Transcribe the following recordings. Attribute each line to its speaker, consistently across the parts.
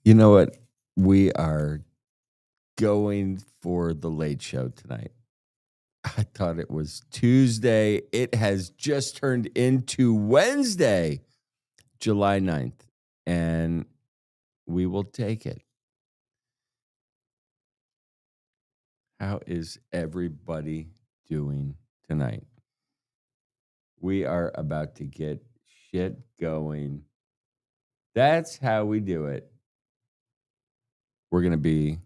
Speaker 1: You know what? We are going for the late show tonight. I thought it was Tuesday. It has just turned into Wednesday, July 9th, and we will take it. How is everybody doing tonight? We are about to get shit going. That's how we do it. We're going to be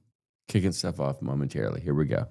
Speaker 1: kicking stuff off momentarily. Here we go.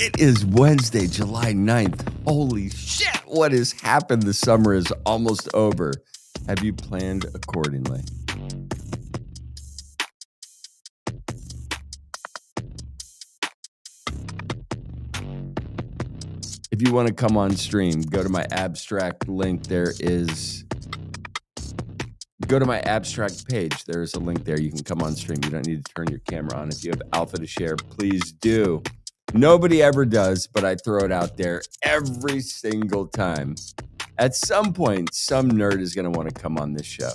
Speaker 1: It is Wednesday, July 9th. Holy shit, what has happened? The summer is almost over. Have you planned accordingly? If you want to come on stream, go to my Abstract link. Go to my Abstract page. There's a link there. You can come on stream. You don't need to turn your camera on. If you have alpha to share, please do. Nobody ever does, but I throw it out there every single time. At some point, some nerd is going to want to come on this show.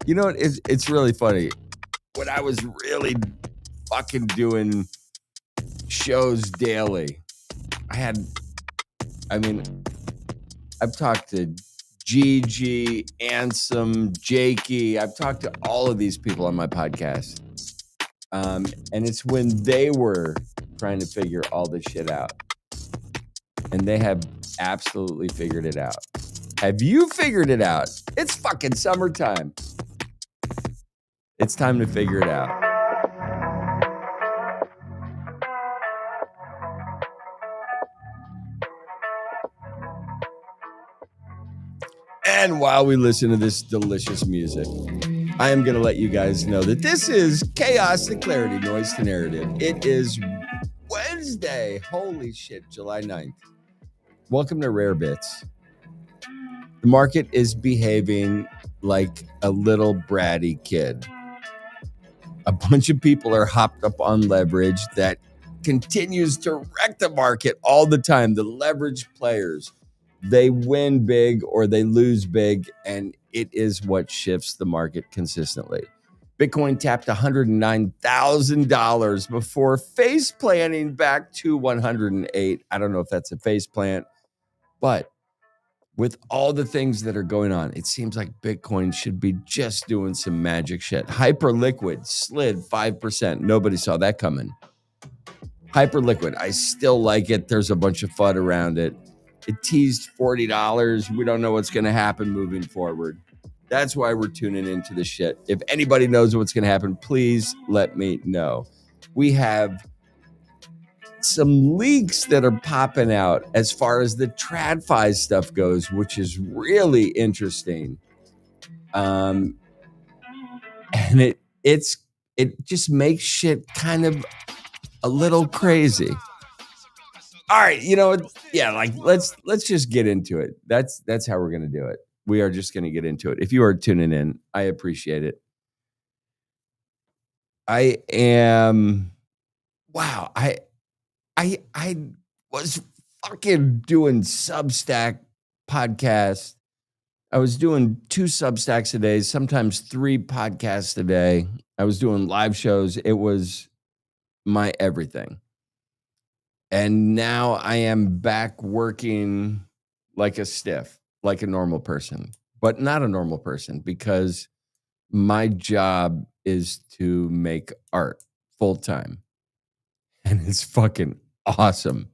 Speaker 1: You know what? It's really funny. When I was really fucking doing shows daily, I've talked to Gigi, Ansem, Jakey. I've talked to all of these people on my podcast. And it's when they were trying to figure all this shit out. And they have absolutely figured it out. Have you figured it out? It's fucking summertime. It's time to figure it out. And while we listen to this delicious music, I am going to let you guys know that this is Chaos to Clarity, Noise to Narrative. It is Wednesday. Holy shit, July 9th. Welcome to Rare Bits. The market is behaving like a little bratty kid. A bunch of people are hopped up on leverage that continues to wreck the market all the time. The leverage players, they win big or they lose big, and it is what shifts the market consistently. Bitcoin tapped $109,000 before face planting back to 108. I don't know if that's a face plant, but with all the things that are going on, it seems like Bitcoin should be just doing some magic shit. Hyperliquid slid 5%. Nobody saw that coming. Hyperliquid, I still like it. There's a bunch of FUD around it. It teased $40. We don't know what's going to happen moving forward. That's why we're tuning into this shit. If anybody knows what's going to happen, please let me know. We have some leaks that are popping out as far as the TradFi stuff goes, which is really interesting. And it just makes shit kind of a little crazy. All right, you know, yeah, like let's just get into it. That's how we're gonna do it. We are just gonna get into it. If you are tuning in, I appreciate it. I was fucking doing Substack podcast. I was doing 2 Substacks a day, sometimes 3 podcasts a day. I was doing live shows. It was my everything. And now I am back working like a stiff, like a normal person, but not a normal person, because my job is to make art full time. And it's fucking awesome.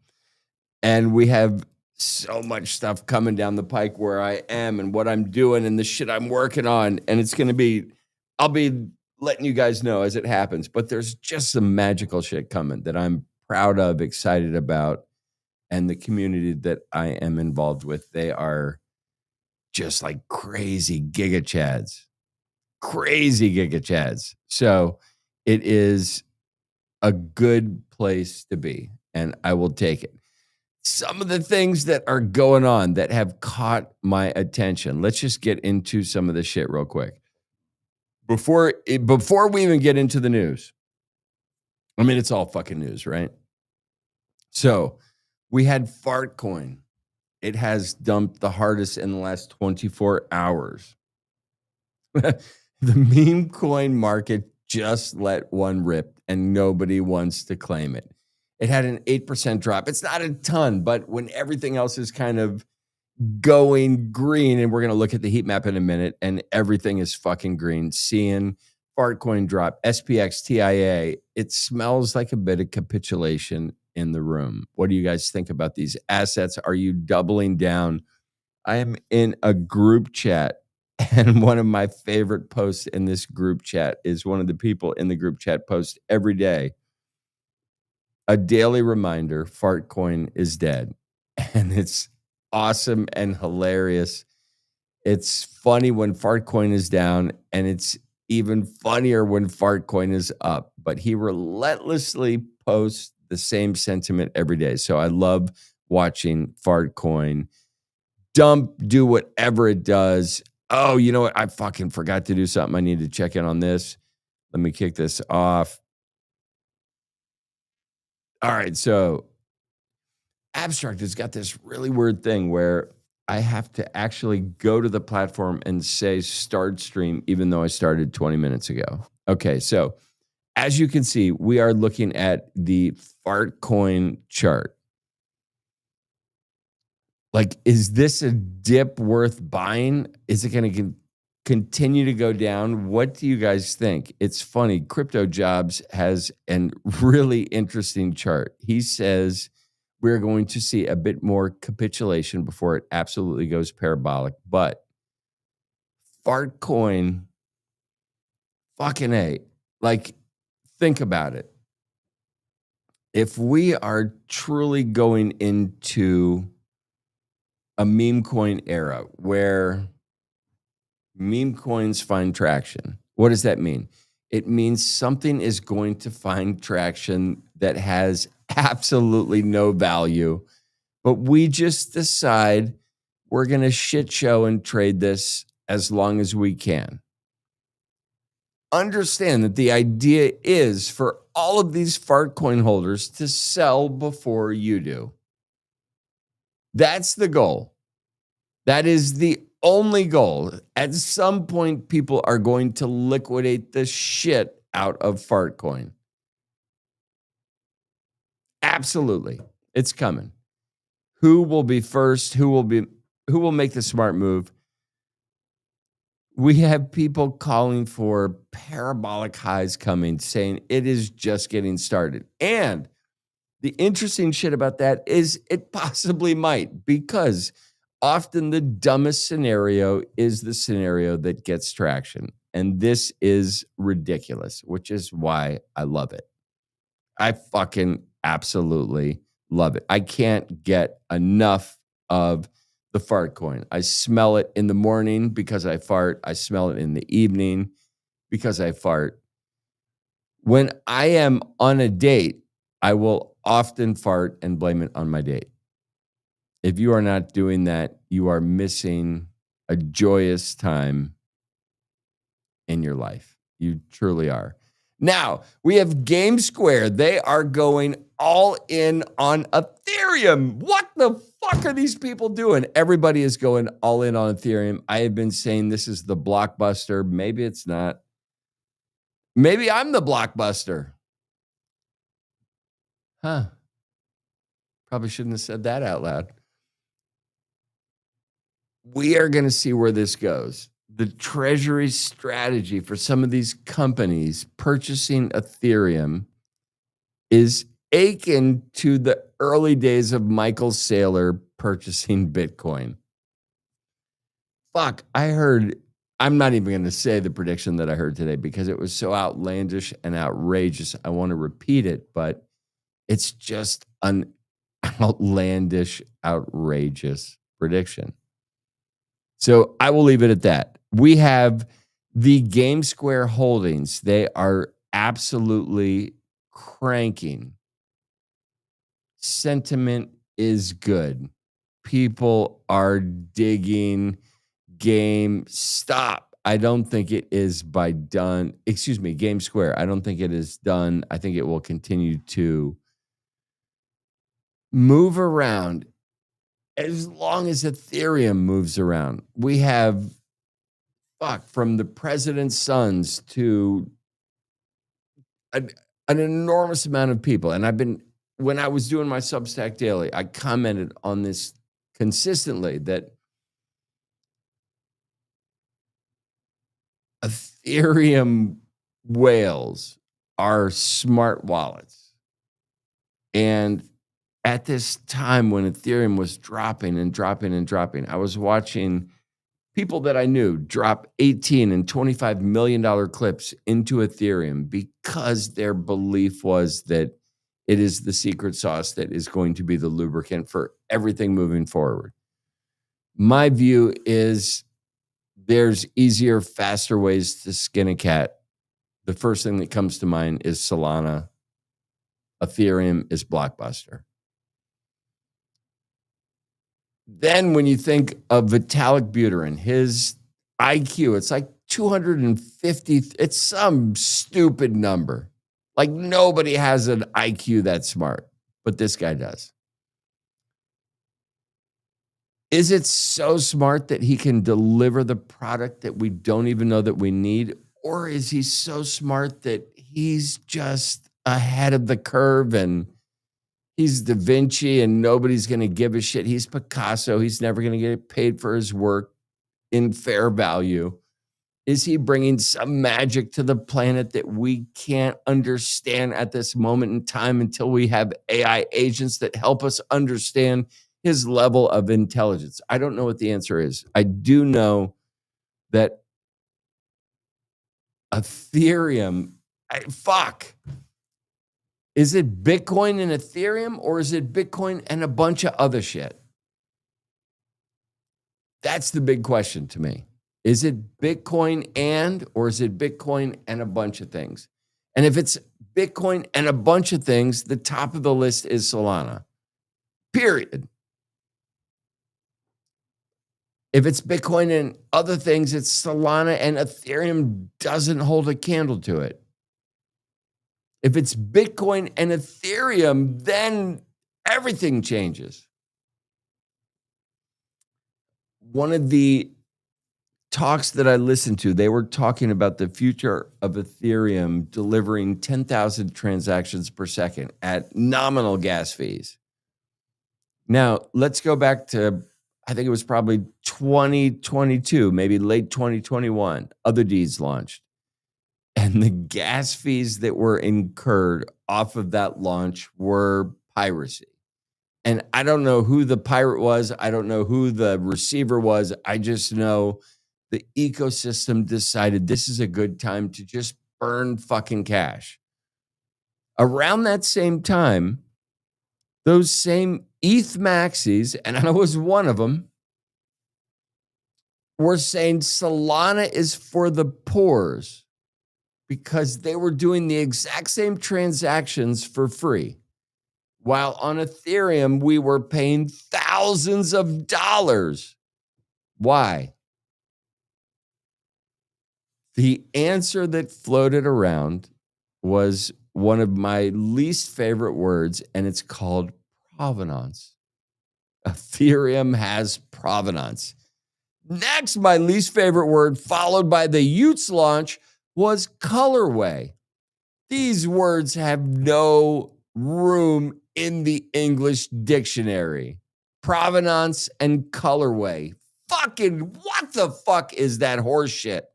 Speaker 1: And we have so much stuff coming down the pike where I am and what I'm doing and the shit I'm working on. And it's going to be, I'll be letting you guys know as it happens. But there's just some magical shit coming that I'm proud of, excited about. And the community that I am involved with, they are just like crazy giga chads. Crazy giga chads. So it is a good place to be, and I will take it. Some of the things that are going on that have caught my attention. Let's just get into some of the shit real quick. Before we even get into the news, I mean, it's all fucking news, right? So we had Fartcoin. It has dumped the hardest in the last 24 hours. The meme coin market just let one rip and nobody wants to claim it. It had an 8% drop. It's not a ton, but when everything else is kind of going green, and we're going to look at the heat map in a minute, and everything is fucking green, seeing Fartcoin drop, SPX, TIA, it smells like a bit of capitulation in the room. What do you guys think about these assets? Are you doubling down? I am in a group chat, and one of my favorite posts in this group chat is one of the people in the group chat posts every day a daily reminder Fartcoin is dead. And it's awesome and hilarious. It's funny when Fartcoin is down, and it's even funnier when Fartcoin is up. But he relentlessly posts the same sentiment every day. So I love watching Fartcoin dump, do whatever it does. Oh, you know what? I fucking forgot to do something. I need to check in on this. Let me kick this off. All right, so Abstract has got this really weird thing where I have to actually go to the platform and say start stream, even though I started 20 minutes ago. Okay, so as you can see, we are looking at the Fartcoin chart. Like, is this a dip worth buying? Is it going to continue to go down? What do you guys think? It's funny. Crypto Jobs has a really interesting chart. He says we're going to see a bit more capitulation before it absolutely goes parabolic. But Fartcoin, fucking A, like, think about it. If we are truly going into a meme coin era where meme coins find traction, what does that mean? It means something is going to find traction that has absolutely no value, but we just decide we're going to shit show and trade this as long as we can. Understand that the idea is for all of these Fartcoin holders to sell before you do. That's the goal. That is the only goal. At some point, people are going to liquidate the shit out of Fartcoin. Absolutely. It's coming. Who will be first? Who will make the smart move? We have people calling for parabolic highs coming, saying it is just getting started. And the interesting shit about that is it possibly might, because often the dumbest scenario is the scenario that gets traction. And this is ridiculous, which is why I love it. I fucking absolutely love it. I can't get enough of the Fartcoin. I smell it in the morning because I fart. I smell it in the evening because I fart. When I am on a date, I will often fart and blame it on my date. If you are not doing that, you are missing a joyous time in your life. You truly are. Now, we have Game Square. They are going all in on Ethereum. What the fuck are these people doing? Everybody is going all in on Ethereum. I have been saying this is the blockbuster. Maybe it's not. Maybe I'm the blockbuster. Huh. Probably shouldn't have said that out loud. We are going to see where this goes. The treasury strategy for some of these companies purchasing Ethereum is akin to the early days of Michael Saylor purchasing Bitcoin. Fuck, I'm not even going to say the prediction that I heard today because it was so outlandish and outrageous. I want to repeat it, but it's just an outlandish, outrageous prediction. So I will leave it at that. We have the Game Square holdings. They are absolutely cranking. Sentiment is good. People are digging GameStop. I don't think it is Game Square. I don't think it is done. I think it will continue to move around as long as Ethereum moves around. We have from the president's sons to an, an enormous amount of people. And when I was doing my Substack daily, I commented on this consistently that Ethereum whales are smart wallets. And at this time when Ethereum was dropping and dropping and dropping, I was watching people that I knew drop $18 and $25 million clips into Ethereum because their belief was that it is the secret sauce that is going to be the lubricant for everything moving forward. My view is there's easier, faster ways to skin a cat. The first thing that comes to mind is Solana. Ethereum is Blockbuster. Then when you think of Vitalik Buterin, his IQ, it's like 250. It's some stupid number. Like nobody has an IQ that smart, but this guy does. Is it so smart that he can deliver the product that we don't even know that we need? Or is he so smart that he's just ahead of the curve and he's Da Vinci and nobody's going to give a shit? He's Picasso. He's never going to get paid for his work in fair value. Is he bringing some magic to the planet that we can't understand at this moment in time until we have AI agents that help us understand his level of intelligence? I don't know what the answer is. I do know that Ethereum, is it Bitcoin and Ethereum, or is it Bitcoin and a bunch of other shit? That's the big question to me. Is it Bitcoin or is it Bitcoin and a bunch of things? And if it's Bitcoin and a bunch of things, the top of the list is Solana. Period. If it's Bitcoin and other things, it's Solana, and Ethereum doesn't hold a candle to it. If it's Bitcoin and Ethereum, then everything changes. One of the talks that I listened to, they were talking about the future of Ethereum delivering 10,000 transactions per second at nominal gas fees. Now, let's go back to, I think it was probably 2022, maybe late 2021, Other Deeds launched. And the gas fees that were incurred off of that launch were piracy. And I don't know who the pirate was. I don't know who the receiver was. I just know the ecosystem decided this is a good time to just burn fucking cash. Around that same time, those same ETH maxis, and I was one of them, were saying Solana is for the poors because they were doing the exact same transactions for free. While on Ethereum, we were paying thousands of dollars. Why? The answer that floated around was one of my least favorite words, and it's called provenance. Ethereum has provenance. Next, my least favorite word, followed by the Utes launch, was colorway. These words have no room in the English dictionary. Provenance and colorway. Fucking what the fuck is that horse shit?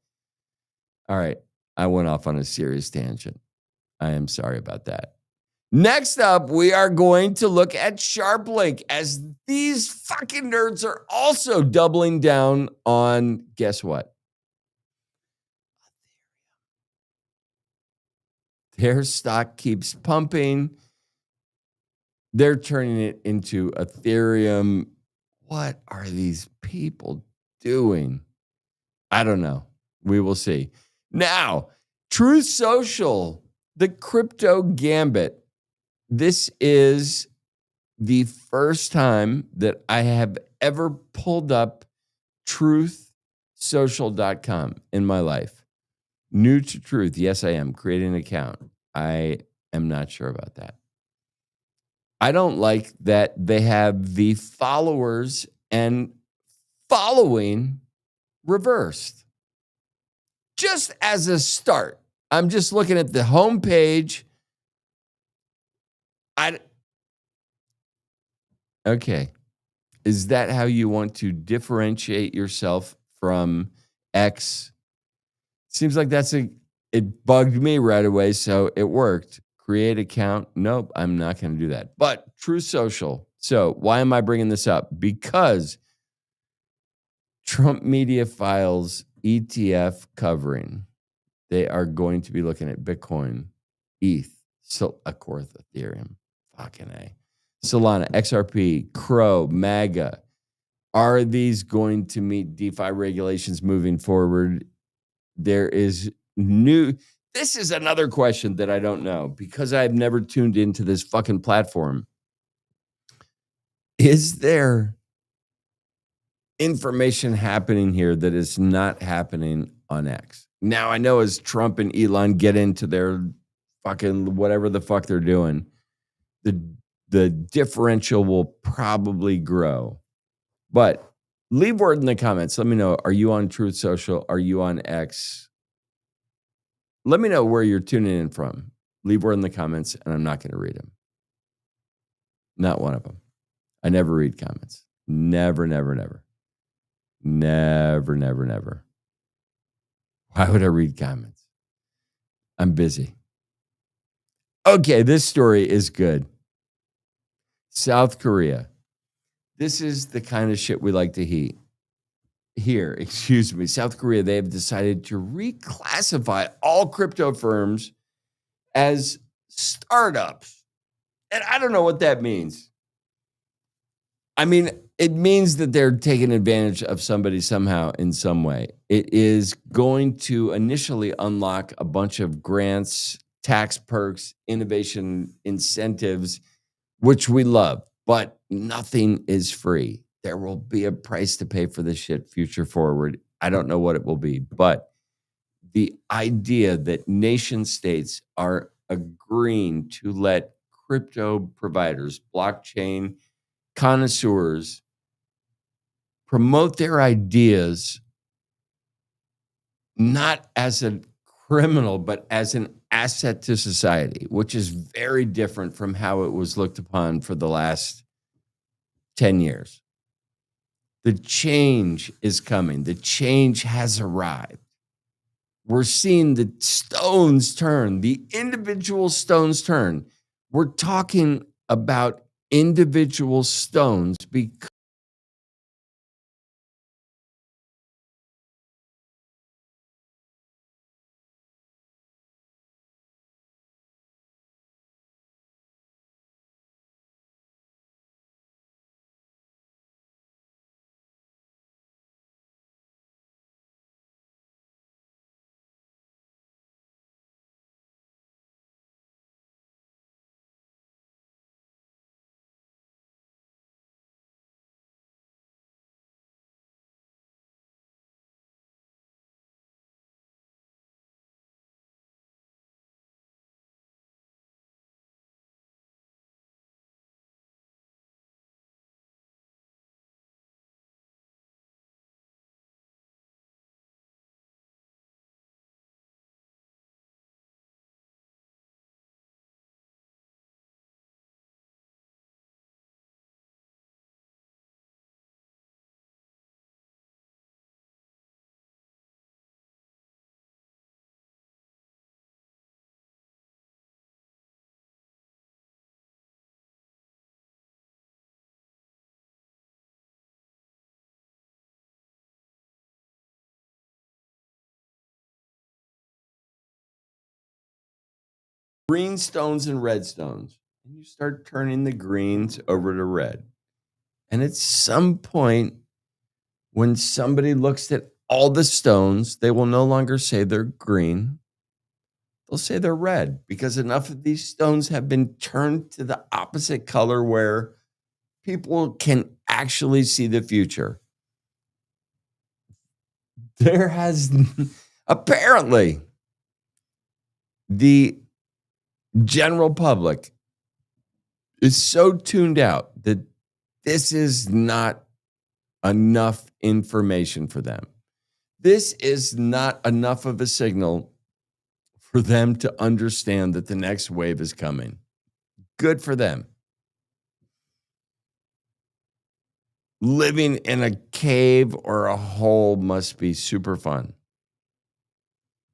Speaker 1: All right, I went off on a serious tangent. I am sorry about that. Next up, we are going to look at SharpLink, as these fucking nerds are also doubling down on, guess what? Their stock keeps pumping. They're turning it into Ethereum. What are these people doing? I don't know. We will see. Now, Truth Social, the crypto gambit. This is the first time that I have ever pulled up truthsocial.com in my life. New to truth. Yes, I am creating an account. I am not sure about that. I don't like that they have the followers and following reversed. Just as a start, I'm just looking at the homepage. Okay. Is that how you want to differentiate yourself from X? Seems like it bugged me right away, so it worked. Create account. Nope, I'm not going to do that. But Truth Social. So why am I bringing this up? Because Trump Media files ETF covering. They are going to be looking at Bitcoin, ETH, of course, Ethereum, fucking A, Solana, XRP, Crow, MAGA. Are these going to meet DeFi regulations moving forward? There is new. This is another question that I don't know because I've never tuned into this fucking platform. Is there information happening here that is not happening on X? Now, I know as Trump and Elon get into their fucking whatever the fuck they're doing, the differential will probably grow. But leave word in the comments. Let me know. Are you on Truth Social? Are you on X? Let me know where you're tuning in from. Leave word in the comments, and I'm not going to read them. Not one of them. I never read comments. Never, never, never. Never, never, never. Why would I read comments? I'm busy. Okay, this story is good. South Korea. This is the kind of shit we like to hear. Excuse me. South Korea, they have decided to reclassify all crypto firms as startups. And I don't know what that means. I mean, it means that they're taking advantage of somebody somehow in some way. It is going to initially unlock a bunch of grants, tax perks, innovation incentives, which we love, but nothing is free. There will be a price to pay for this shit future forward. I don't know what it will be, but the idea that nation states are agreeing to let crypto providers, blockchain connoisseurs promote their ideas not as a criminal, but as an asset to society, which is very different from how it was looked upon for the last 10 years. The change is coming. The change has arrived. We're seeing the stones turn, the individual stones turn. We're talking about individual stones because green stones and red stones. And you start turning the greens over to red. And at some point, When somebody looks at all the stones, they will no longer say they're green. They'll say they're red because enough of these stones have been turned to the opposite color where people can actually see the future. There has apparently the general public is so tuned out that this is not enough information for them. This is not enough of a signal for them to understand that the next wave is coming. Good for them. Living in a cave or a hole must be super fun.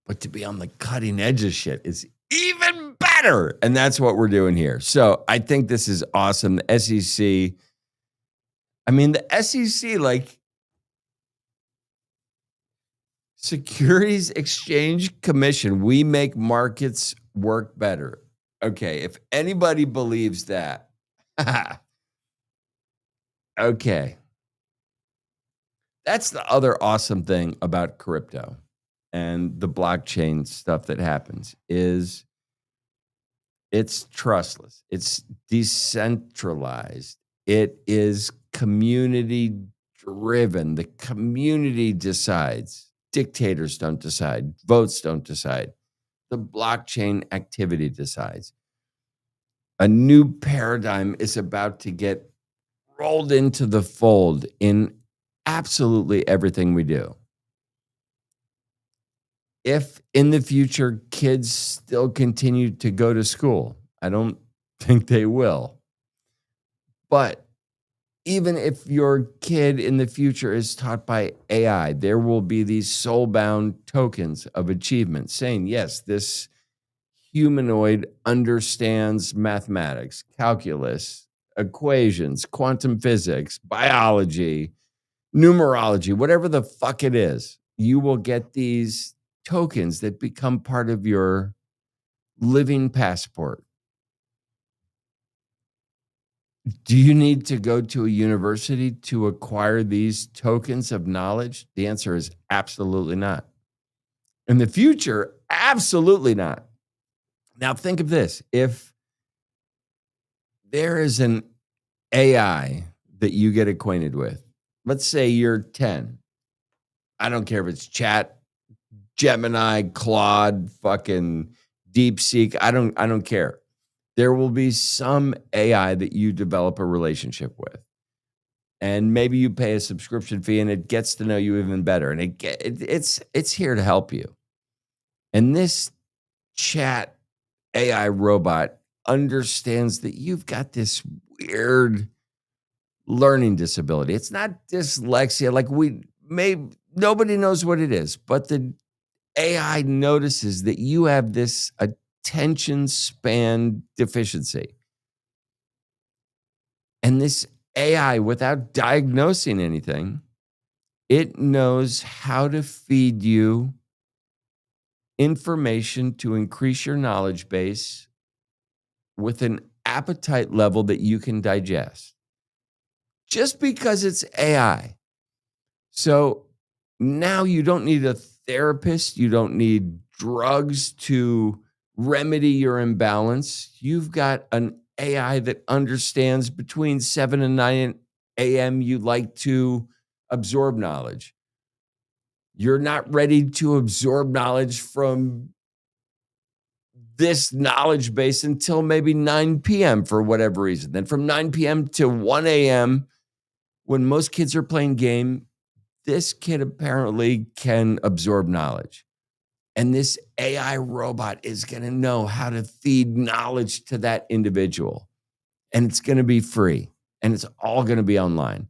Speaker 1: But to be on the cutting edge of shit is even better. And that's what we're doing here. So I think this is awesome. The SEC, the SEC, like Securities Exchange Commission, we make markets work better. Okay, if anybody believes that, okay. That's the other awesome thing about crypto and the blockchain stuff that happens is it's trustless. It's decentralized. It is community driven. The community decides. Dictators don't decide. Votes don't decide. The blockchain activity decides. A new paradigm is about to get rolled into the fold in absolutely everything we do. If in the future kids still continue to go to school, I don't think they will. But even if your kid in the future is taught by AI, there will be these soul-bound tokens of achievement saying, yes, this humanoid understands mathematics, calculus, equations, quantum physics, biology, numerology, whatever the fuck it is. You will get these tokens that become part of your living passport. Do you need to go to a university to acquire these tokens of knowledge? The answer is absolutely not. In the future, absolutely not. Now, think of this. If there is an AI that you get acquainted with, let's say you're 10. I don't care if it's Chat, Gemini, Claude, fucking DeepSeek. I don't care. There will be some AI that you develop a relationship with. And maybe you pay a subscription fee and it gets to know you even better. And it's here to help you. And this Chat AI robot understands that you've got this weird learning disability. It's not dyslexia. Like nobody knows what it is, but the AI notices that you have this attention span deficiency. And this AI, without diagnosing anything, it knows how to feed you information to increase your knowledge base with an appetite level that you can digest. Just because it's AI. So now you don't need a therapist. You don't need drugs to remedy your imbalance. You've got an AI that understands between 7 and 9 a.m. you like to absorb knowledge. You're not ready to absorb knowledge from this knowledge base until maybe 9 p.m. for whatever reason. Then from 9 p.m. to 1 a.m., when most kids are playing game, this kid apparently can absorb knowledge. And this AI robot is going to know how to feed knowledge to that individual. And it's going to be free. And it's all going to be online.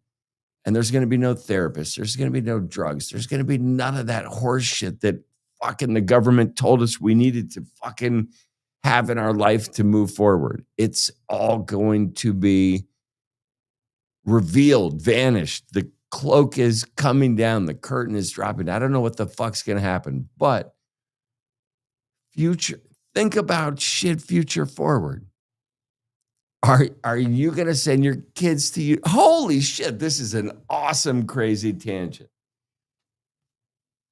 Speaker 1: And there's going to be no therapist. There's going to be no drugs. There's going to be none of that horse shit that fucking the government told us we needed to fucking have in our life to move forward. It's all going to be revealed, vanished. The cloak is coming down. The curtain is dropping. I don't know what the fuck's going to happen, but think about shit future forward. Are you gonna send your kids to you? Holy shit, this is an awesome, crazy tangent.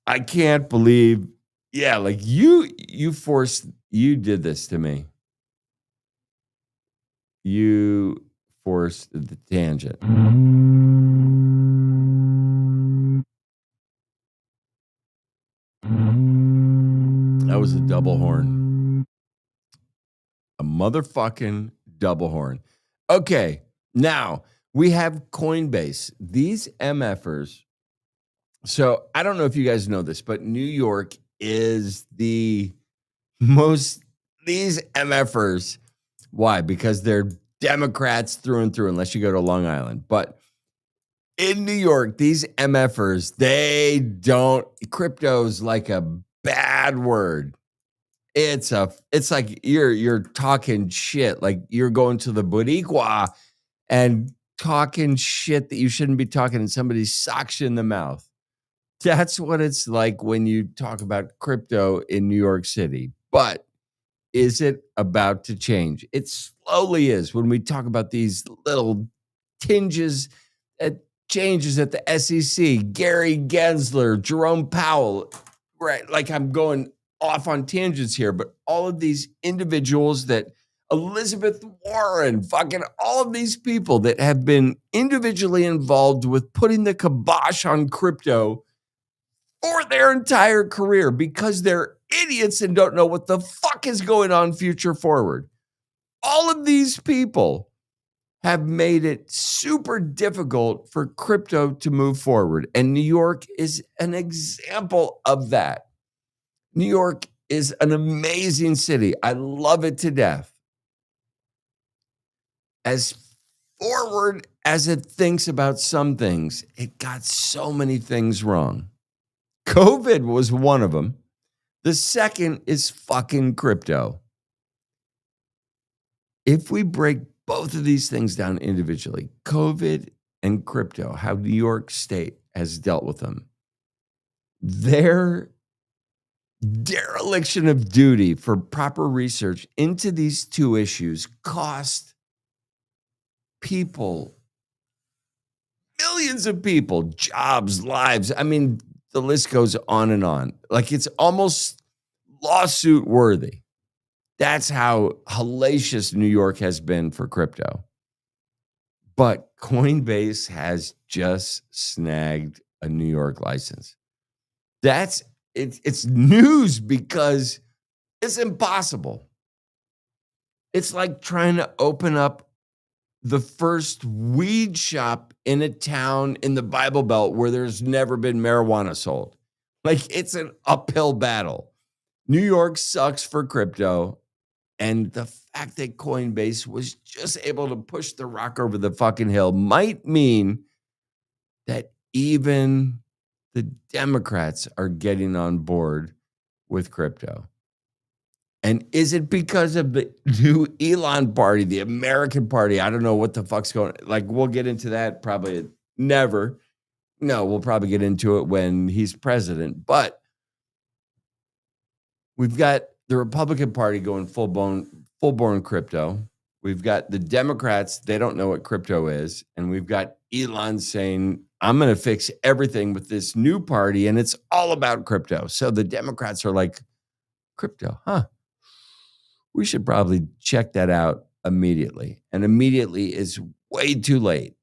Speaker 1: I can't believe, yeah, like you did this to me. You forced the tangent. That was a double horn. A motherfucking double horn. Okay, now we have Coinbase. These MFers. So I don't know if you guys know this, but New York is the most, these MFers. Why? Because they're Democrats through and through, unless you go to Long Island. But in New York, these MFers, they don't, crypto's like a bad word. It's like you're talking shit. Like you're going to the Boricua and talking shit that you shouldn't be talking, and somebody socks you in the mouth. That's what it's like when you talk about crypto in New York City. But is it about to change? It slowly is. When we talk about these little tinges, changes at the SEC, Gary Gensler, Jerome Powell, right? Like I'm going off on tangents here, but all of these individuals that Elizabeth Warren, fucking all of these people that have been individually involved with putting the kibosh on crypto for their entire career because they're idiots and don't know what the fuck is going on future forward. All of these people have made it super difficult for crypto to move forward. And New York is an example of that. New York is an amazing city. I love it to death. As forward as it thinks about some things, it got so many things wrong. COVID was one of them. The second is fucking crypto. If we break both of these things down individually, COVID and crypto, how New York State has dealt with them, their dereliction of duty for proper research into these two issues cost people, millions of people, jobs, lives. I mean, the list goes on and on. Like it's almost lawsuit worthy. That's how hellacious New York has been for crypto. But Coinbase has just snagged a New York license. It's news because it's impossible. It's like trying to open up the first weed shop in a town in the Bible Belt where there's never been marijuana sold. Like it's an uphill battle. New York sucks for crypto. And the fact that Coinbase was just able to push the rock over the fucking hill might mean that even the Democrats are getting on board with crypto. And is it because of the new Elon party, the American party? I don't know what the fuck's going on. Like, we'll get into that probably never. No, we'll probably get into it when he's president. But we've got the Republican Party going full-born crypto. We've got the Democrats, they don't know what crypto is. And we've got Elon saying, I'm going to fix everything with this new party, and it's all about crypto. So the Democrats are like, crypto, huh? We should probably check that out immediately. And immediately is way too late.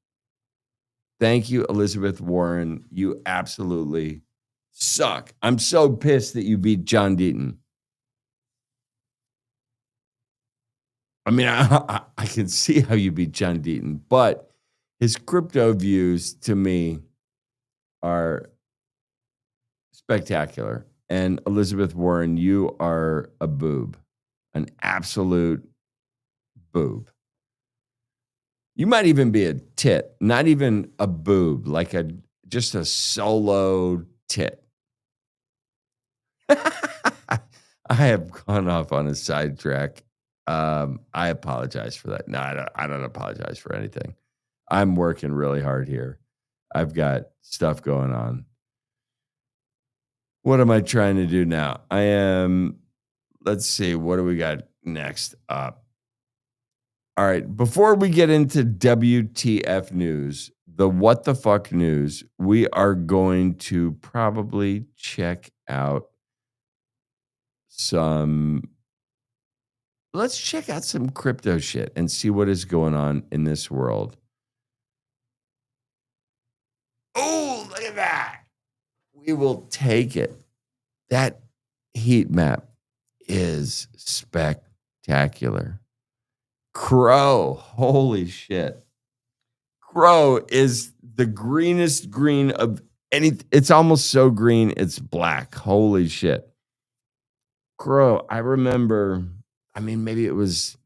Speaker 1: Thank you, Elizabeth Warren. You absolutely suck. I'm so pissed that you beat John Deaton. I mean, I can see how you beat John Deaton, but his crypto views to me are spectacular. And Elizabeth Warren, you are a boob, an absolute boob. You might even be a tit, not even a boob, like just a solo tit. I have gone off on a sidetrack. I apologize for that. No, I don't apologize for anything. I'm working really hard here. I've got stuff going on. What am I trying to do now? I am, let's see, what do we got next up? All right. Before we get into WTF news, the what the fuck news, we are going to probably check out some. Let's check out some crypto shit and see what is going on in this world. Oh, look at that. We will take it. That heat map is spectacular. Crow, holy shit. Crow is the greenest green of any. It's almost so green, it's black. Holy shit. Crow, I remember, I mean, maybe it was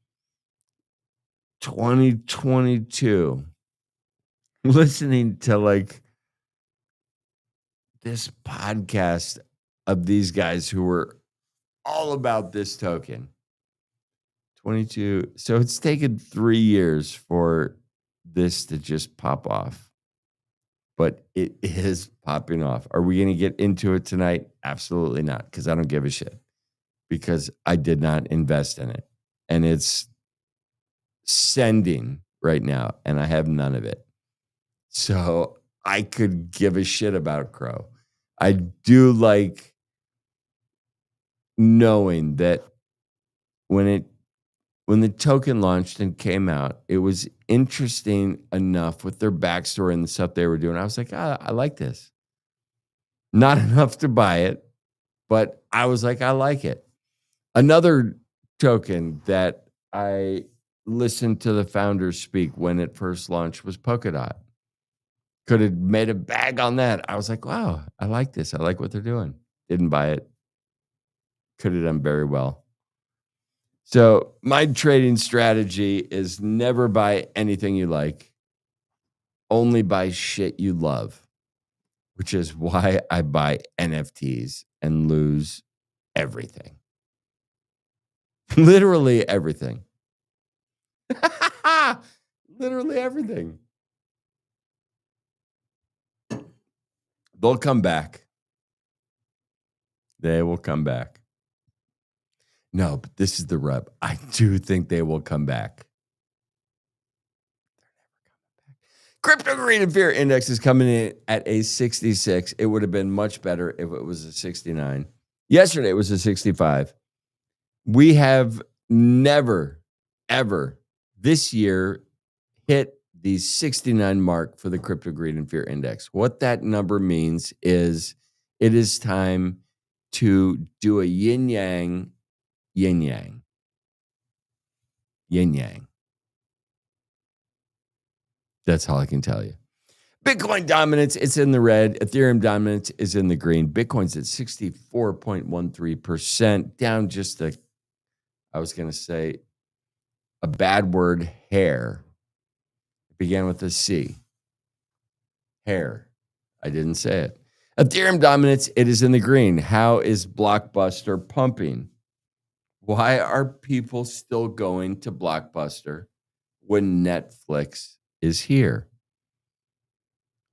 Speaker 1: 2022, listening to like this podcast of these guys who were all about this token. 22. So it's taken 3 years for this to just pop off, but it is popping off. Are we going to get into it tonight? Absolutely not, because I don't give a shit, because I did not invest in it. And it's sending right now, and I have none of it. So I could give a shit about Crow. I do like knowing that when the token launched and came out, it was interesting enough with their backstory and the stuff they were doing. I was like, I like this. Not enough to buy it, but I was like, I like it. Another token that I listened to the founders speak when it first launched was Polkadot. Could have made a bag on that. I was like, wow, I like this. I like what they're doing. Didn't buy it. Could have done very well. So my trading strategy is never buy anything you like, only buy shit you love, which is why I buy NFTs and lose everything. Literally everything. Literally everything. They'll come back. They will come back. No, but this is the rub. I do think they will come back. Crypto Greed and Fear Index is coming in at a 66. It would have been much better if it was a 69. Yesterday, it was a 65. We have never, ever this year hit the 69 mark for the Crypto Greed and Fear Index. What that number means is it is time to do a yin-yang. That's all I can tell you. Bitcoin dominance, it's in the red. Ethereum dominance is in the green. Bitcoin's at 64.13%, down just I was going to say a bad word, hair. It began with a C. Hair. I didn't say it. Ethereum dominance, it is in the green. How is Blockbuster pumping? Why are people still going to Blockbuster when Netflix is here?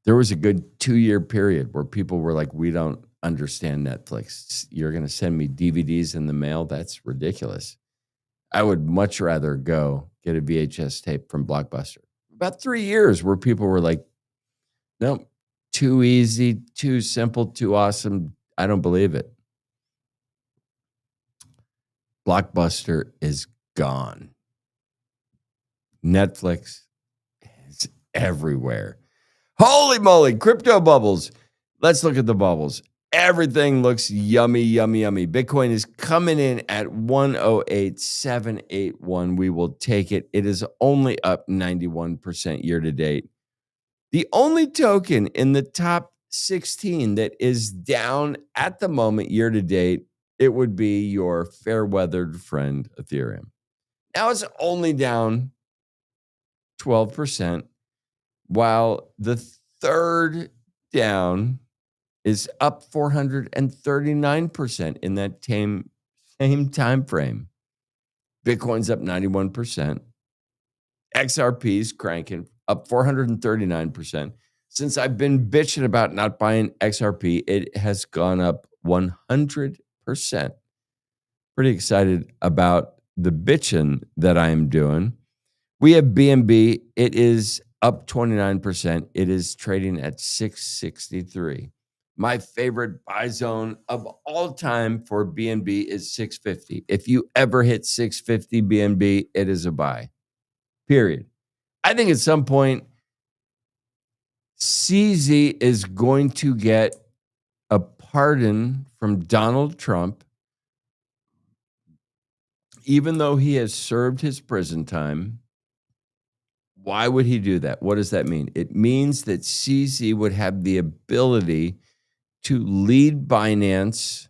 Speaker 1: There was a good 2-year period where people were like, we don't understand Netflix. You're going to send me DVDs in the mail? That's ridiculous. I would much rather go get a VHS tape from Blockbuster. About 3 years where people were like, no, too easy, too simple, too awesome. I don't believe it. Blockbuster is gone. Netflix is everywhere. Holy moly, crypto bubbles. Let's look at the bubbles. Everything looks yummy, yummy, yummy. Bitcoin is coming in at 108,781. We will take it. It is only up 91% year to date. The only token in the top 16 that is down at the moment year to date, it would be your fair-weathered friend Ethereum. Now it's only down 12%, while the third down is up 439% in that same time frame. Bitcoin's up 91%. XRP's cranking up 439%. Since I've been bitching about not buying XRP, it has gone up 100%. Pretty excited about the bitching that I am doing. We have BNB. It is up 29%. It is trading at 663. My favorite buy zone of all time for BNB is 650. If you ever hit 650 BNB, it is a buy. Period. I think at some point, CZ is going to get a pardon from Donald Trump, even though he has served his prison time. Why would he do that? What does that mean? It means that CZ would have the ability to lead Binance,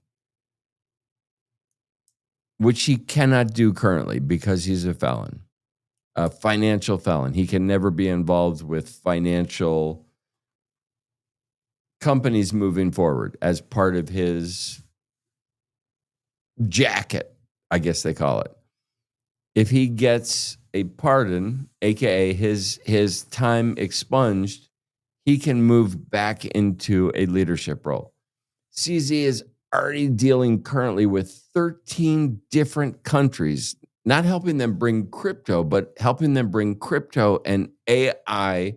Speaker 1: which he cannot do currently because he's a felon, a financial felon. He can never be involved with financial companies moving forward as part of his jacket, I guess they call it. If he gets a pardon, aka his time expunged, he can move back into a leadership role. CZ is already dealing currently with 13 different countries, not helping them bring crypto, but helping them bring crypto and AI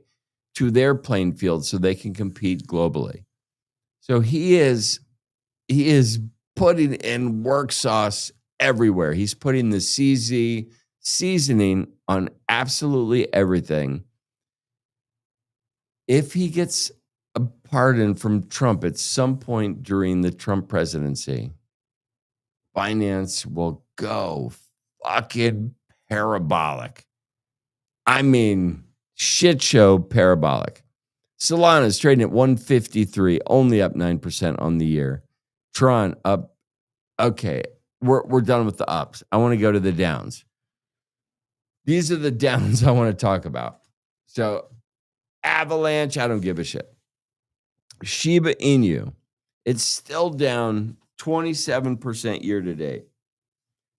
Speaker 1: to their playing field so they can compete globally. So he is putting in work sauce everywhere. He's putting the CZ seasoning on absolutely everything. If he gets a pardon from Trump at some point during the Trump presidency, Binance will go fucking parabolic. I mean, shit show parabolic. Solana is trading at 153, only up 9% on the year. Tron up. Okay, we're done with the ups. I want to go to the downs. These are the downs I want to talk about. So Avalanche, I don't give a shit. Shiba Inu, it's still down 27% year to date.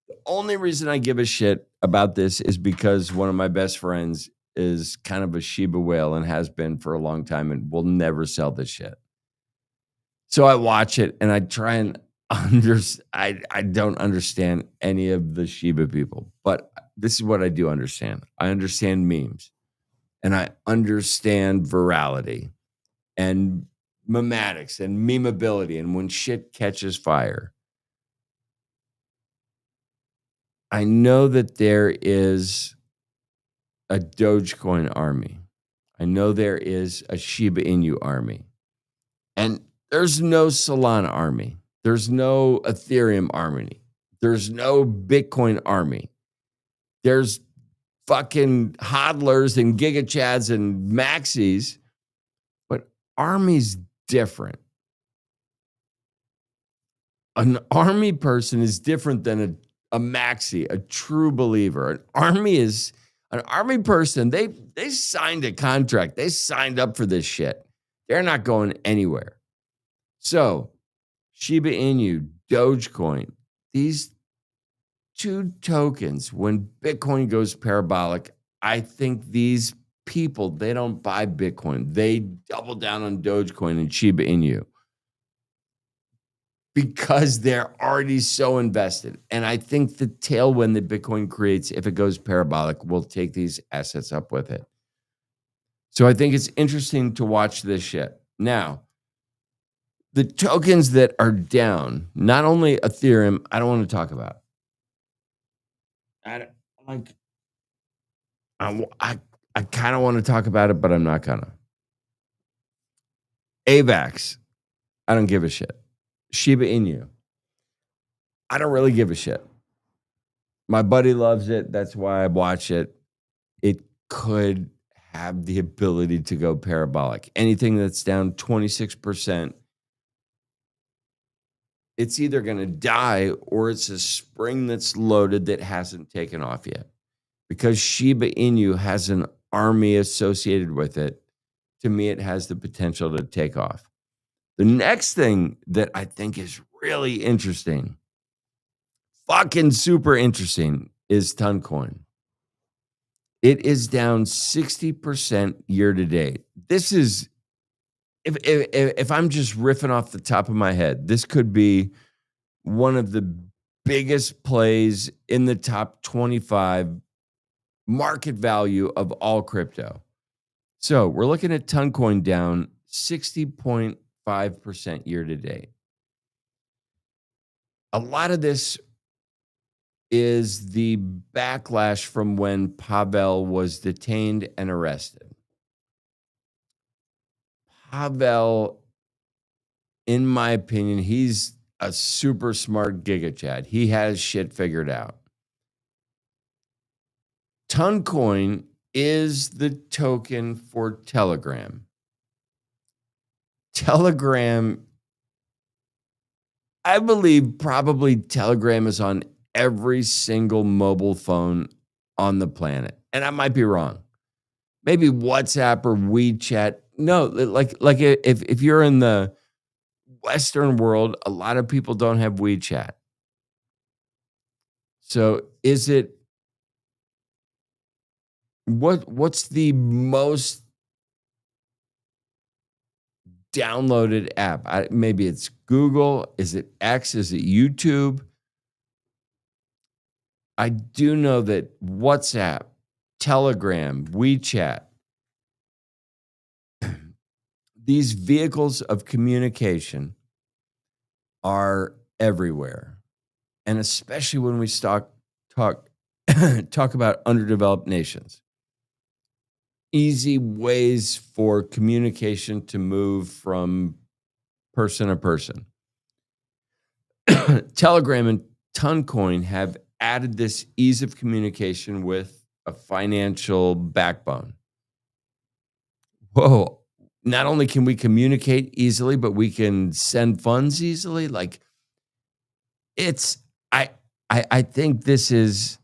Speaker 1: The only reason I give a shit about this is because one of my best friends is kind of a Shiba whale and has been for a long time and will never sell this shit. So I watch it and I try and I don't understand any of the Shiba people, but this is what I do understand. I understand memes and I understand virality and mematics and memeability and when shit catches fire. I know that there is a Dogecoin army. I know there is a Shiba Inu army. And there's no Solana army. There's no Ethereum army. There's no Bitcoin army. There's fucking hodlers and gigachads and maxis, but army's different. An army person is different than a maxi, a true believer. An army person, they signed a contract. They signed up for this shit. They're not going anywhere. So Shiba Inu, Dogecoin, these two tokens, when Bitcoin goes parabolic, I think these people, they don't buy Bitcoin. They double down on Dogecoin and Shiba Inu because they're already so invested. And I think the tailwind that Bitcoin creates, if it goes parabolic, will take these assets up with it. So I think it's interesting to watch this shit. Now, the tokens that are down, not only Ethereum, I don't want to talk about. I kind of want to talk about it, but I'm not gonna. AVAX, I don't give a shit. Shiba Inu, I don't really give a shit. My buddy loves it. That's why I watch it. It could have the ability to go parabolic. Anything that's down 26%, it's either going to die or it's a spring that's loaded that hasn't taken off yet. Because Shiba Inu has an army associated with it, to me, it has the potential to take off. The next thing that I think is really interesting, fucking super interesting, is Toncoin. It is down 60% year to date. This is, if I'm just riffing off the top of my head, this could be one of the biggest plays in the top 25 market value of all crypto. So we're looking at Toncoin down 60.5% year to date. A lot of this is the backlash from when Pavel was detained and arrested. Pavel, in my opinion, he's a super smart Giga Chad. He has shit figured out. Toncoin is the token for Telegram. Telegram, I believe probably Telegram is on every single mobile phone on the planet. And I might be wrong. Maybe WhatsApp or WeChat. No, like if you're in the Western world, a lot of people don't have WeChat. So is it what's the most downloaded app? Maybe it's Google. Is it X? Is it YouTube? I do know that WhatsApp, Telegram, WeChat, these vehicles of communication are everywhere. And especially when we talk about underdeveloped nations. Easy ways for communication to move from person to person. Telegram and Toncoin have added this ease of communication with a financial backbone. Whoa. Not only can we communicate easily, but we can send funds easily. Like I think this is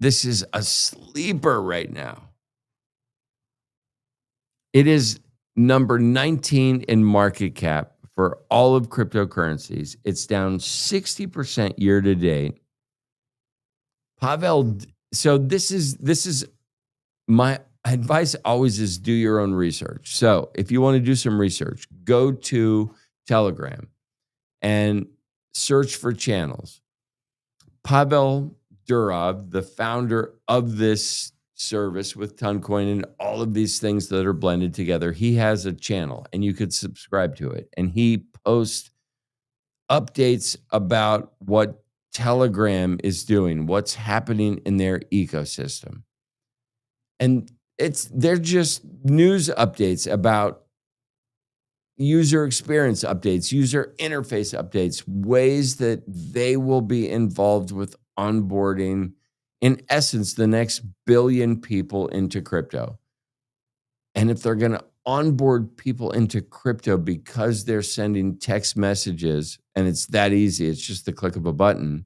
Speaker 1: a sleeper right now. It is number 19 in market cap for all of cryptocurrencies. It's down 60% year to date. Pavel, so this is my advice always is do your own research. So if you want to do some research, go to Telegram and search for channels. Pavel Durov, the founder of this service with Toncoin and all of these things that are blended together, he has a channel and you could subscribe to it. And he posts updates about what Telegram is doing, what's happening in their ecosystem. And they're just news updates about user experience updates, user interface updates, ways that they will be involved with onboarding, in essence, the next billion people into crypto. And if they're going to onboard people into crypto because they're sending text messages and it's that easy, it's just the click of a button,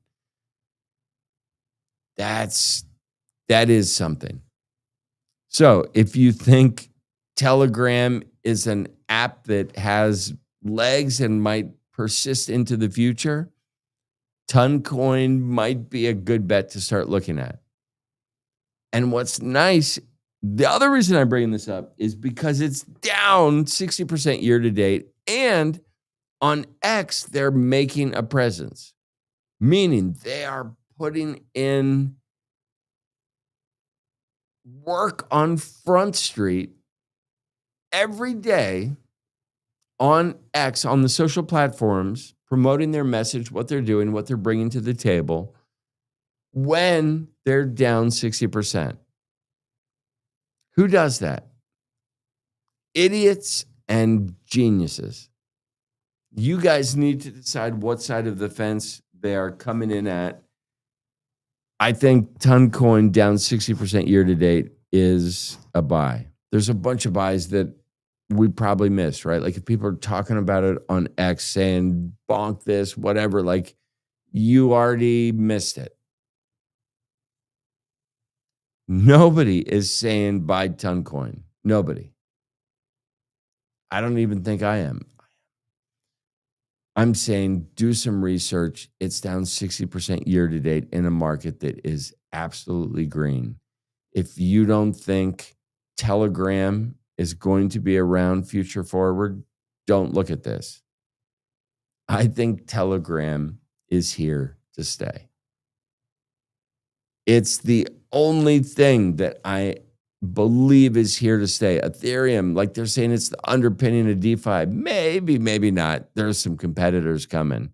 Speaker 1: that is something. So if you think Telegram is an app that has legs and might persist into the future, Toncoin might be a good bet to start looking at. And what's nice, the other reason I'm bringing this up is because it's down 60% year to date. And on X, they're making a presence, meaning they are putting in work on Front Street every day on X, on the social platforms, promoting their message, what they're doing, what they're bringing to the table when they're down 60%. Who does that? Idiots and geniuses. You guys need to decide what side of the fence they are coming in at. I think Toncoin down 60% year to date is a buy. There's a bunch of buys that we probably missed, right? Like if people are talking about it on X saying bonk this, whatever, like you already missed it. Nobody is saying buy Toncoin. Nobody. I don't even think I am. I'm saying do some research. It's down 60% year to date in a market that is absolutely green. If you don't think Telegram is going to be around future forward, don't look at this. I think Telegram is here to stay. It's the only thing that I believe is here to stay. Ethereum, like they're saying it's the underpinning of DeFi. Maybe, maybe not. There's some competitors coming.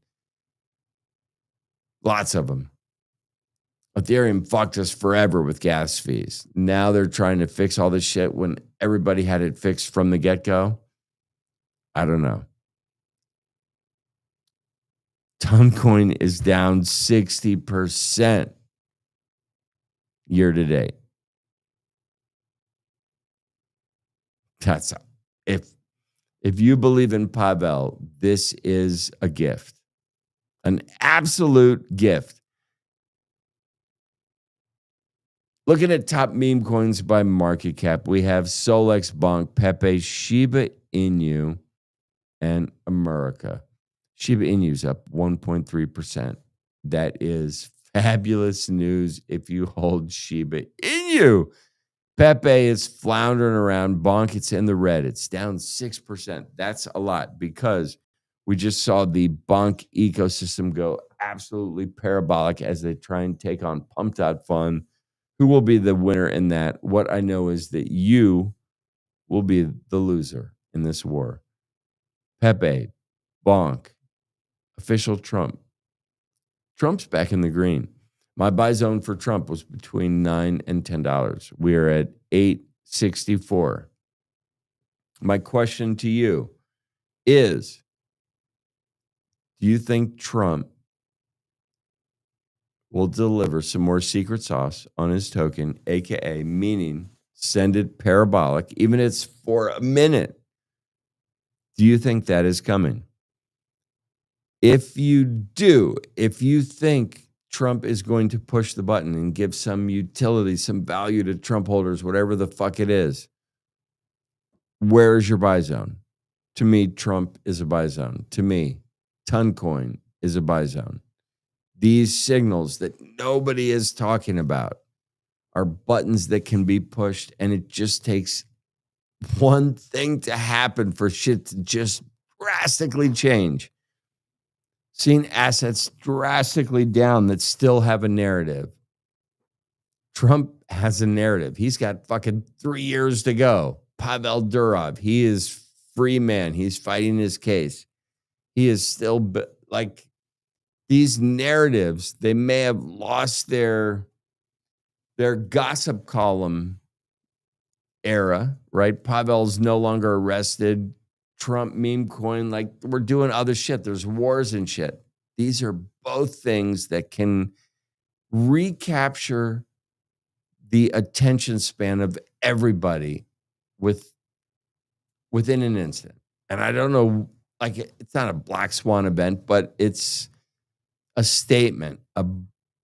Speaker 1: Lots of them. Ethereum fucked us forever with gas fees. Now they're trying to fix all this shit when everybody had it fixed from the get-go. I don't know. Toncoin is down 60% year to date. That's if you believe in Pavel, this is a gift. An absolute gift. Looking at top meme coins by market cap, we have Solex, Bonk, Pepe, Shiba Inu, and America. Shiba Inu's up 1.3%. That is fabulous news if you hold Shiba Inu. Pepe is floundering around. Bonk, it's in the red. It's down 6%. That's a lot because we just saw the Bonk ecosystem go absolutely parabolic as they try and take on Pumped Out Fun. Who will be the winner in that? What I know is that you will be the loser in this war. Pepe, Bonk, official Trump. Trump's back in the green. My buy zone for Trump was between $9 and $10. We are at $8.64. My question to you is, do you think Trump will deliver some more secret sauce on his token, aka meaning send it parabolic, even if it's for a minute? Do you think that is coming? If you do, if you think Trump is going to push the button and give some utility, some value to Trump holders, whatever the fuck it is, where is your buy zone? To me, Trump is a buy zone. To me, Toncoin is a buy zone. These signals that nobody is talking about are buttons that can be pushed, and it just takes one thing to happen for shit to just drastically change. Seeing assets drastically down that still have a narrative. Trump has a narrative. He's got fucking 3 years to go. Pavel Durov, he is free man. He's fighting his case. He is still like these narratives. They may have lost their gossip column era, right? Pavel's no longer arrested. Trump meme coin, like we're doing other shit. There's wars and shit. These are both things that can recapture the attention span of everybody within an instant. And I don't know, like it's not a black swan event, but it's a statement, a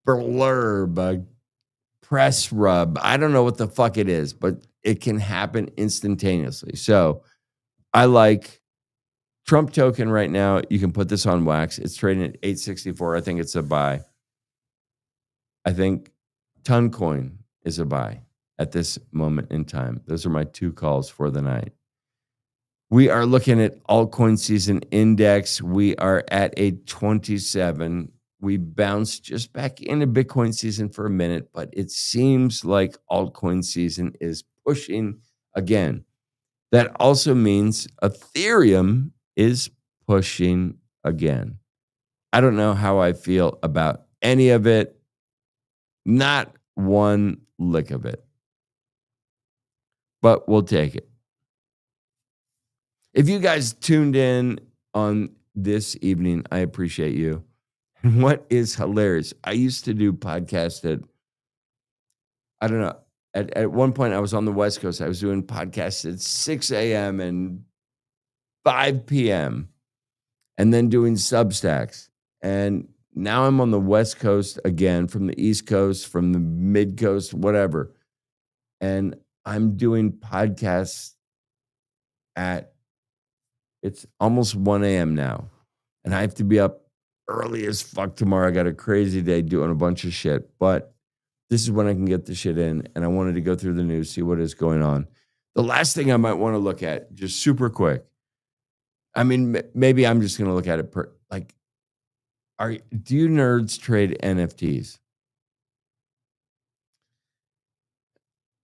Speaker 1: blurb, a press rub. I don't know what the fuck it is, but it can happen instantaneously. So I like Trump token right now. You can put this on Wax. It's trading at 864. I think it's a buy. I think Toncoin is a buy at this moment in time. Those are my two calls for the night. We are looking at altcoin season index. We are at a 27. We bounced just back into Bitcoin season for a minute, but it seems like altcoin season is pushing again. That also means Ethereum is pushing again. I don't know how I feel about any of it. Not one lick of it. But we'll take it. If you guys tuned in on this evening, I appreciate you. And what is hilarious, I used to do podcasts I don't know, at one point I was on the West Coast. I was doing podcasts at 6 a.m. and 5 p.m. and then doing Substacks. And now I'm on the West Coast again, from the East Coast, from the Mid Coast, whatever. And I'm doing podcasts it's almost 1 a.m. now. And I have to be up early as fuck tomorrow. I got a crazy day doing a bunch of shit. But this is when I can get the shit in. And I wanted to go through the news, see what is going on. The last thing I might want to look at, just super quick. I mean, maybe I'm just going to look at it do you nerds trade NFTs?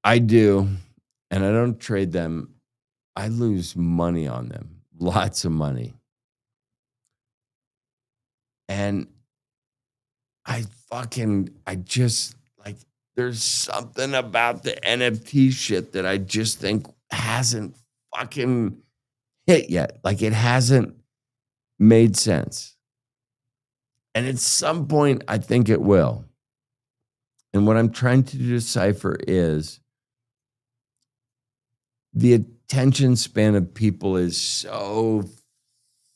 Speaker 1: I do, and I don't trade them. I lose money on them, lots of money. And I just like, there's something about the NFT shit that I just think hasn't fucking hit yet. Like, it hasn't made sense. And at some point, I think it will. And what I'm trying to decipher is the attention span of people is so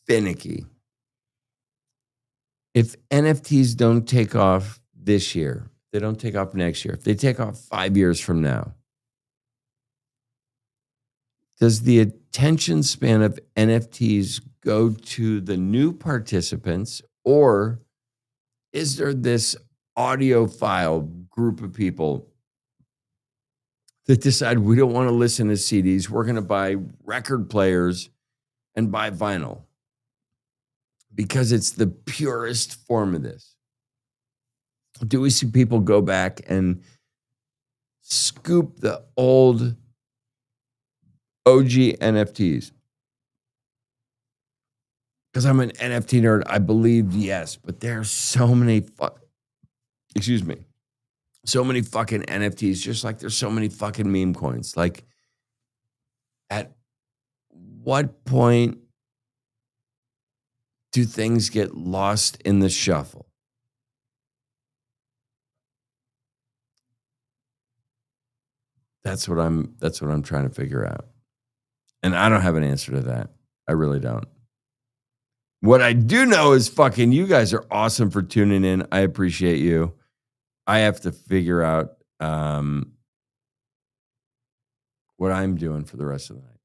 Speaker 1: finicky. If NFTs don't take off this year, they don't take off next year, if they take off 5 years from now, does the attention span of NFTs go to the new participants, or is there this audiophile group of people that decide we don't want to listen to CDs, we're going to buy record players and buy vinyl because it's the purest form of this? Do we see people go back and scoop the old OG NFTs? Because I'm an NFT nerd, I believe yes, but there are so many so many fucking NFTs, just like there's so many fucking meme coins. Like, at what point do things get lost in the shuffle? That's what I'm trying to figure out. And I don't have an answer to that. I really don't. What I do know is fucking you guys are awesome for tuning in. I appreciate you. I have to figure out what I'm doing for the rest of the night.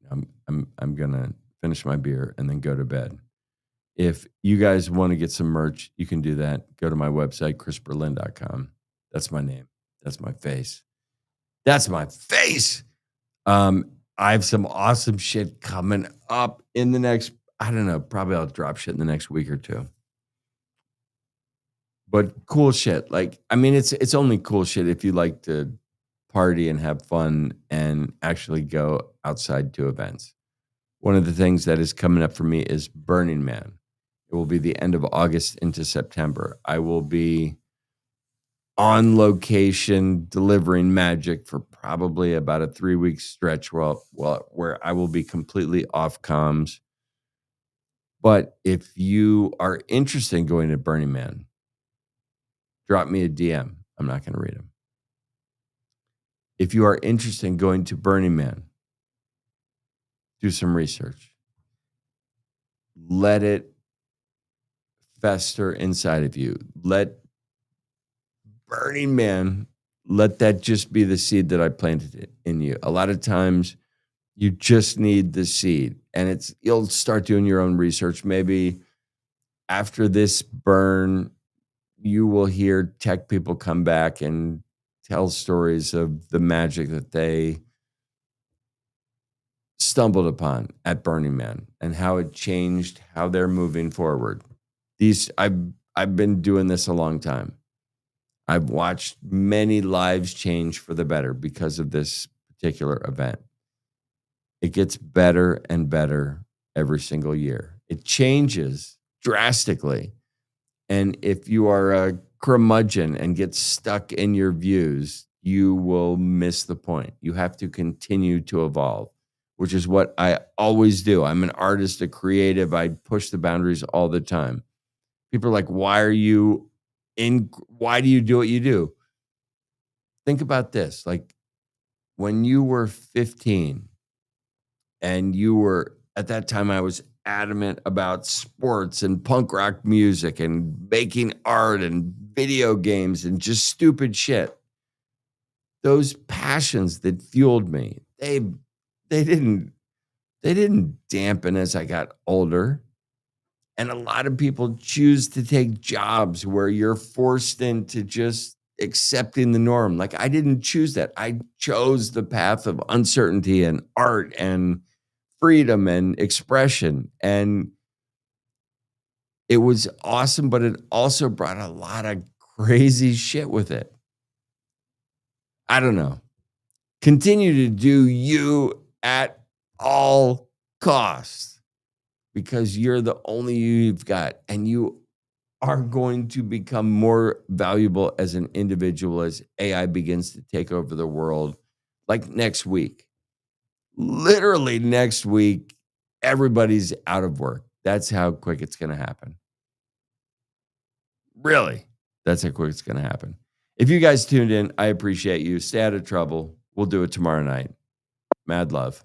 Speaker 1: I'm gonna finish my beer and then go to bed. If you guys want to get some merch, you can do that. Go to my website, chrisberlin.com. That's my name. That's my face. That's my face. I have some awesome shit coming up in the next, I don't know, probably I'll drop shit in the next week or two. But cool shit. Like, I mean, it's only cool shit if you like to party and have fun and actually go outside to events. One of the things that is coming up for me is Burning Man. It will be the end of August into September. I will be on location delivering magic for probably about a 3-week stretch where I will be completely off comms. But if you are interested in going to Burning Man, drop me a DM. I'm not going to read them. If you are interested in going to Burning Man, do some research. Let it fester inside of you. Let Burning Man, let that just be the seed that I planted in you. A lot of times you just need the seed, and you'll start doing your own research. Maybe after this burn, you will hear tech people come back and tell stories of the magic that they stumbled upon at Burning Man and how it changed how they're moving forward. I've been doing this a long time. I've watched many lives change for the better because of this particular event. It gets better and better every single year. It changes drastically. And if you are a curmudgeon and get stuck in your views, you will miss the point. You have to continue to evolve, which is what I always do. I'm an artist, a creative. I push the boundaries all the time. People are like, why do you do what you do? Think about this. Like, when you were 15 and at that time, I was adamant about sports and punk rock music and making art and video games and just stupid shit. Those passions that fueled me, they didn't dampen as I got older. And a lot of people choose to take jobs where you're forced into just accepting the norm. Like, I didn't choose that. I chose the path of uncertainty and art and freedom and expression. And it was awesome, but it also brought a lot of crazy shit with it. I don't know. Continue to do you at all costs because you're the only you you've got, and you are going to become more valuable as an individual as AI begins to take over the world. Like next week, literally next week, everybody's out of work. That's how quick it's going to happen. Really, that's how quick it's going to happen. If you guys tuned in, I appreciate you. Stay out of trouble. We'll do it tomorrow night. Mad love.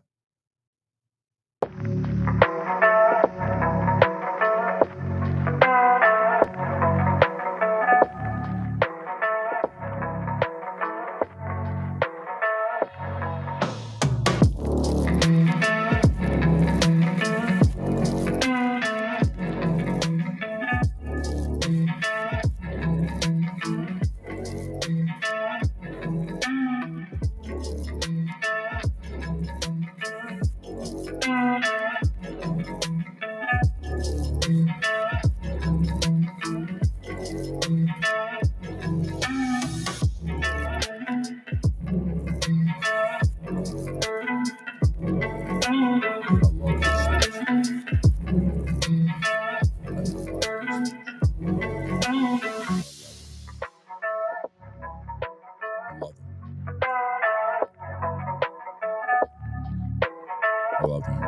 Speaker 1: I love him.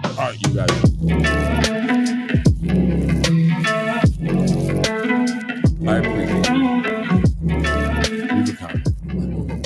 Speaker 1: All right, you guys.